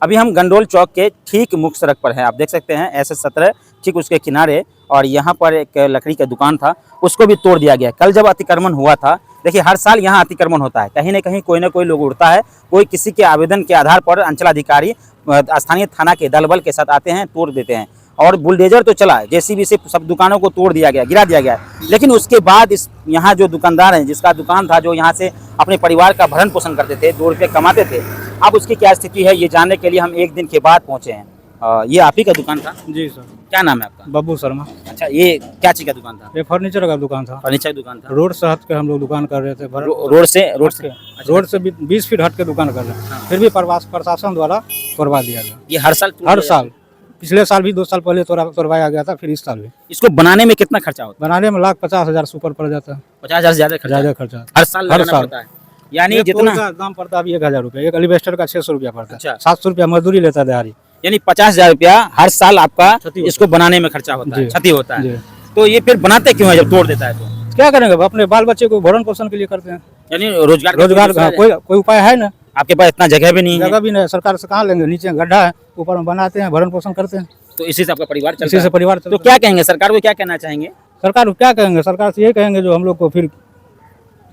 अभी हम गंडोल चौक के ठीक मुख्य सड़क पर हैं। आप देख सकते हैं SS 17 ठीक उसके किनारे, और यहाँ पर एक लकड़ी का दुकान था, उसको भी तोड़ दिया गया। कल जब अतिक्रमण हुआ था, देखिए हर साल यहाँ अतिक्रमण होता है, कहीं ना कोई लोग उड़ता है, कोई किसी के आवेदन के आधार पर अंचलाधिकारी स्थानीय थाना के दल बल के साथ आते हैं, तोड़ देते हैं। और बुलडोजर तो चला, JCB से सब दुकानों को तोड़ दिया गया, गिरा दिया गया। लेकिन उसके बाद इस यहाँ जो दुकानदार हैं, जिसका दुकान था, जो यहाँ से अपने परिवार का भरण पोषण करते थे, 2 रुपये कमाते थे, अब उसकी क्या स्थिति है ये जानने के लिए हम एक दिन के बाद पहुँचे हैं। ये आप ही का दुकान था? जी सर। क्या नाम है आपका? बब्बू शर्मा। अच्छा, ये क्या चीज़ का दुकान था? ये फर्नीचर का दुकान था। फर्नीचर की दुकान था। रोड से हट के हम लोग दुकान कर रहे थे। रोड से 20 फीट हट के दुकान कर रहे हैं। हाँ। फिर भी प्रशासन द्वारा तोड़वा दिया गया। ये हर साल हर साल, पिछले साल भी 2 साल पहले तोड़वाया गया था, फिर इस साल भी। इसको बनाने में कितना खर्चा होता बनाने में 1,50,000 से ऊपर पड़ जाता है। 50,000 से ज्यादा ज्यादा खर्चा हर साल हर लगाना साल पड़ता है। यानी ये जितना का दाम पड़ता है अभी 1,000 रुपये, एक एलिवेस्टर का 600 रुपया पड़ता है। अच्छा। 700 रुपया मजदूरी लेता है दिहाड़ी। यानी 50,000 रुपया हर साल आपका क्षति होता इसको बनाने में खर्चा होता है, जी। क्षति होता है। जी। तो ये फिर बनाते क्यों है जब तोड़ देता है तो? क्या करेंगे, अपने बाल बच्चे को भरण पोषण के लिए करते हैं। यानी रोजगार रोजगार कोई उपाय है ना? आपके पास इतना जगह भी नहीं है, जगह भी नहीं, सरकार से कहाँ लेंगे? नीचे गड्ढा है, ऊपर में बनाते हैं, भरण पोषण करते हैं, तो इसी से आपका परिवार चलता इसी से है। परिवार तो चलता क्या कहेंगे सरकार को, क्या कहना चाहेंगे? सरकार को क्या कहेंगे? सरकार से ये कहेंगे जो हम लोग को फिर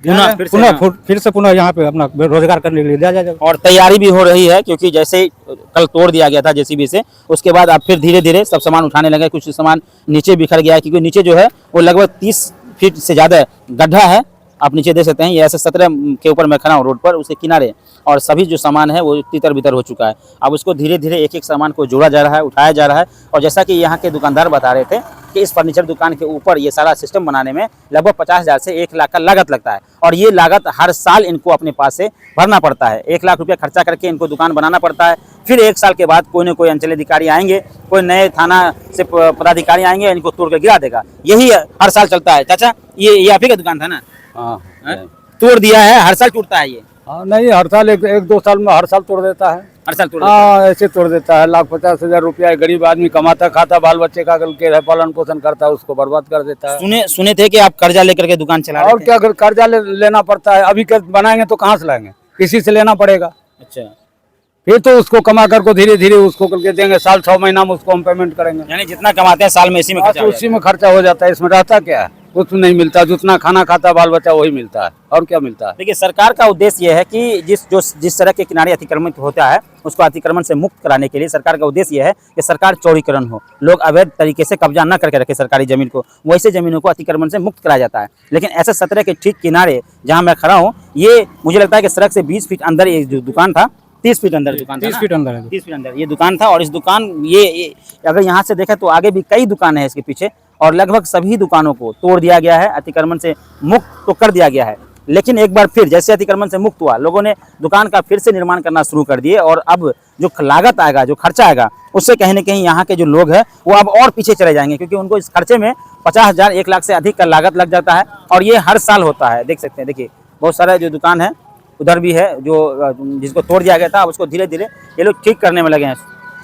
पुनः यहाँ पे अपना रोजगार करने के लिए दिया जाए। और तैयारी भी हो रही है, क्योंकि जैसे ही कल तोड़ दिया गया था JCB से, उसके बाद अब फिर धीरे धीरे सब सामान उठाने लगे। कुछ सामान नीचे बिखर गया है, क्योंकि नीचे जो है वो लगभग 30 फीट से ज़्यादा गड्ढा है। आप नीचे देख सकते हैं, ये SS 17 के ऊपर मैं खड़ा हूँ रोड पर, उसके किनारे, और सभी जो सामान है वो तितर बितर हो चुका है। अब उसको धीरे धीरे एक एक सामान को जोड़ा जा रहा है, उठाया जा रहा है। और जैसा कि यहाँ के दुकानदार बता रहे थे कि इस फर्नीचर दुकान के ऊपर ये सारा सिस्टम बनाने में लगभग 50,000 से 1 लाख का लागत लगता है, और ये लागत हर साल इनको अपने पास से भरना पड़ता है। 1 लाख रुपया खर्चा करके इनको दुकान बनाना पड़ता है। फिर 1 साल के बाद कोई न कोई अंचलाधिकारी आएंगे, कोई नए थाना से पदाधिकारी आएंगे, इनको तोड़ के गिरा देगा। यही हर साल चलता है। चाचा, ये आप ही का दुकान था ना? हाँ, तोड़ दिया है, हर साल टूटता है ये? हाँ, नहीं, हर साल एक 2 साल में हर साल तोड़ देता है। हर साल तोड़ देता है। हाँ, ऐसे तोड़ देता है। 1,50,000 रुपया गरीब आदमी कमाता खाता, बाल बच्चे का के पालन पोषण करता है, उसको बर्बाद कर देता है। सुने थे कि आप कर्जा लेकर के दुकान चला रहे और थे? क्या, कर्जा लेना पड़ता है। अभी बनाएंगे तो कहाँ से लाएंगे? किसी से लेना पड़ेगा। अच्छा, फिर तो उसको कमा कर को धीरे धीरे उसको करके देंगे, साल 6 महीना में उसको हम पेमेंट करेंगे। यानी जितना कमाते हैं साल में इसी में खर्चा हो उसी में खर्चा हो जाता है। इसमें रहता क्या है? कुछ नहीं मिलता। जितना खाना खाता बाल बच्चा वही मिलता है, और क्या मिलता है? देखिए, सरकार का उद्देश्य यह है कि जिस सड़क के किनारे अतिक्रमण होता है उसको अतिक्रमण से मुक्त कराने के लिए सरकार का उद्देश्य यह है कि सरकार चौड़ीकरण हो, लोग अवैध तरीके से कब्जा न करके रखे सरकारी जमीन को, वैसे जमीनों को अतिक्रमण से मुक्त कराया जाता है। लेकिन SS 17 के ठीक किनारे जहाँ मैं खड़ा हूँ, ये मुझे लगता है कि सड़क से 20 फीट अंदर एक जो दुकान था, 30 फीट अंदर दुकान था, 30 फीट अंदर है। 30 फीट अंदर ये दुकान था। और इस दुकान ये अगर यहाँ से देखें तो आगे भी कई दुकान है इसके पीछे, और लगभग सभी दुकानों को तोड़ दिया गया है, अतिक्रमण से मुक्त तो कर दिया गया है। लेकिन एक बार फिर जैसे अतिक्रमण से मुक्त हुआ, लोगों ने दुकान का फिर से निर्माण करना शुरू कर दिए, और अब जो लागत आएगा, जो खर्चा आएगा, उससे कहीं ना कहीं यहाँ के जो लोग हैं वो अब और पीछे चले जाएंगे, क्योंकि उनको इस खर्चे में 50,000 1 लाख से अधिक का लागत लग जाता है। और ये हर साल होता है। देख सकते हैं, देखिए बहुत सारा जो दुकान है उधर भी है, जो जिसको तोड़ दिया गया था, अब उसको धीरे धीरे ये लोग ठीक करने में लगे हैं,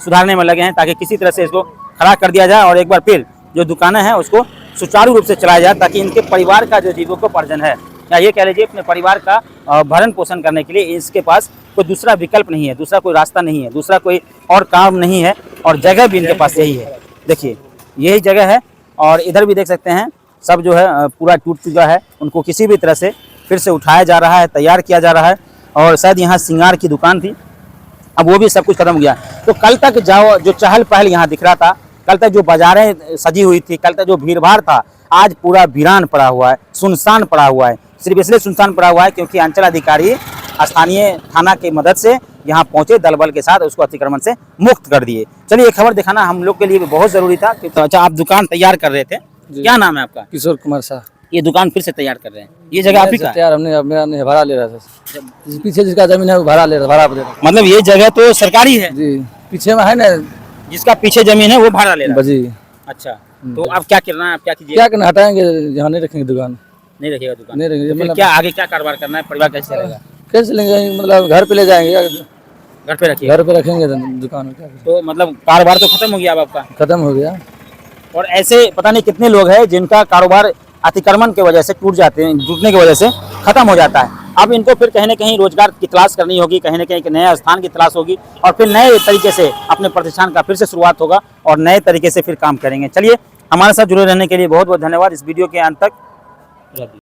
सुधारने में लगे हैं, ताकि किसी तरह से इसको खड़ा कर दिया जाए और एक बार फिर जो दुकानें हैं उसको सुचारू रूप से चलाया जाए, ताकि इनके परिवार का जो जीविकोपार्जन है, या ये कह लीजिए अपने परिवार का भरण पोषण करने के लिए इसके पास कोई दूसरा विकल्प नहीं है, दूसरा कोई रास्ता नहीं है, दूसरा कोई और काम नहीं है, और जगह भी इनके पास यही है। देखिए यही जगह है, और इधर भी देख सकते हैं सब जो है पूरा टूट चुका है, उनको किसी भी तरह से फिर से उठाया जा रहा है, तैयार किया जा रहा है। और शायद यहाँ श्रृंगार की दुकान थी, अब वो भी सब कुछ खत्म हो गया। तो कल तक जो चहल पहल यहाँ दिख रहा था, कल तक जो बाजारें सजी हुई थी, कल तक जो भीड़ भाड़ था, आज पूरा वीरान पड़ा हुआ है, सुनसान पड़ा हुआ है। सिर्फ इसलिए सुनसान पड़ा हुआ है क्योंकि अंचलाधिकारी स्थानीय थाना की मदद से यहाँ पहुंचे, दल बल के साथ उसको अतिक्रमण से मुक्त कर दिए। चलिए, ये खबर दिखाना हम लोग के लिए भी बहुत जरूरी था। तो अच्छा, आप दुकान तैयार कर रहे थे, क्या नाम है आपका? किशोर कुमार शाह। ये दुकान फिर से तैयार कर रहे हैं, ये जगह आप ही का? तैयार हमने भाड़ा ले रहा था, पीछे जिसका जमीन है वो भाड़ा ले रहा, भाड़ा पे दे रहा। मतलब ये जगह तो सरकारी है जी, पीछे में है ना, जिसका पीछे जमीन है वो भाड़ा ले रहा है? जी। अच्छा, तो आप क्या करना है, आप क्या कीजिए? क्या करना, हटाएंगे, यहाँ नहीं रखेंगे दुकान, नहीं रखिएगा दुकान? नहीं रखेंगे। फिर क्या आगे क्या कारोबार करना है, परिवार कैसे चलेगा? कैसे लेंगे, मतलब घर पे ले जाएंगे, घर पे रखिए, घर पे रखेंगे दुकान। तो मतलब कारोबार तो खत्म हो गया अब आपका? खत्म हो गया। और ऐसे पता नहीं कितने लोग हैं जिनका कारोबार अतिक्रमण की वजह से टूट जाते हैं, टूटने की वजह से खत्म हो जाता है। अब इनको फिर कहीं ना कहीं रोजगार की तलाश करनी होगी, कहीं ना कहीं एक नया स्थान की तलाश होगी और फिर नए तरीके से अपने प्रतिष्ठान का फिर से शुरुआत होगा और नए तरीके से फिर काम करेंगे। चलिए, हमारे साथ जुड़े रहने के लिए बहुत बहुत धन्यवाद। इस वीडियो के अंत तक